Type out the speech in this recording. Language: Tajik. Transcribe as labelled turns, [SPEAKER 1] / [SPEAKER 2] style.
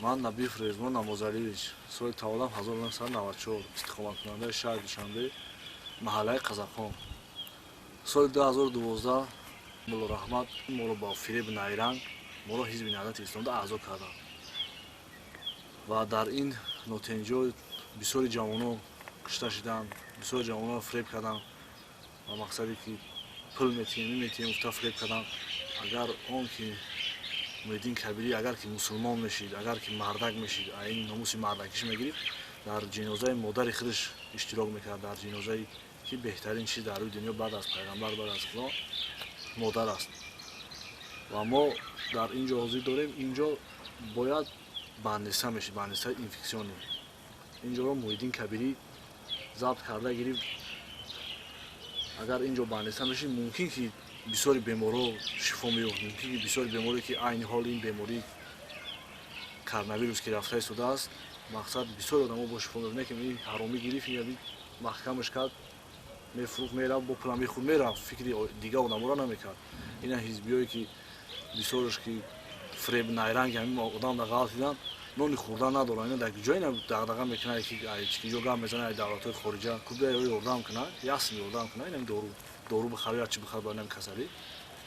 [SPEAKER 1] Ман Набиев Резвон Намозалиевич соли таваллудам 1994 истиқоматкунандаи шаҳри Душанбе маҳаллаи Қазакхон. Соли 2012 Мулло Раҳмат моро ба фиреб найранг моро ҳизби Наҳдати Исломда аъзо карданд ва дар ин нотиҷаҳо бисёри ҷавонон кушта шуданд, бисёри ҷавононро фиреб карданд ба мақсаде ки пул метиҳем меметиҳем гуфта фиреб карданд. Агар он ки Муҳиддин Кабирӣ агар ки мусулмон мешид, агар ки мардак мешид, ин номуси мардакиш мегирифт, дар ҷинозаи модари худаш иштирок мекард, дар ҷинозае ки беҳтарин чиз дар рӯи дунё баъд аз пайғамбар, баъд аз фулон модар аст. Ва мо дар ин ҷо ҳозир дорем, инҷо бояд бандиса мешид, бандисаи инфексионӣ. Инҷоро Муҳиддин Кабирӣ забт карда гирифт. Агар инҷо бандиса мешид, мумкин ки бисёри беморҳо шифо меёфт, мумкин ки бисёри беморӣ ки айни ҳоли ин бемории коронавирус ки рафта истодааст, мақсад бисёри одамо бо шифо меёфт. Не ки ин ҳаромӣ гирифт, ин маҳкамаш кард, мефурӯхт, мерафт, бо пула мехӯрд, мерафт, фикри дига одаморо намекард. Ина ҳизбиёе ки бисёраш ки фиреб найранг ҳамин одамро ғалат диданд, нони хӯрдан надоранд. Ина дар куҷо ина дағдаға мекунад ки ҷо гап мезанад давлатҳои хориҷа кӯ биё ёрдам кунад, ясн ёрдам кунад, ин дору бихар ё чӣ бихар ба ин касалӣ.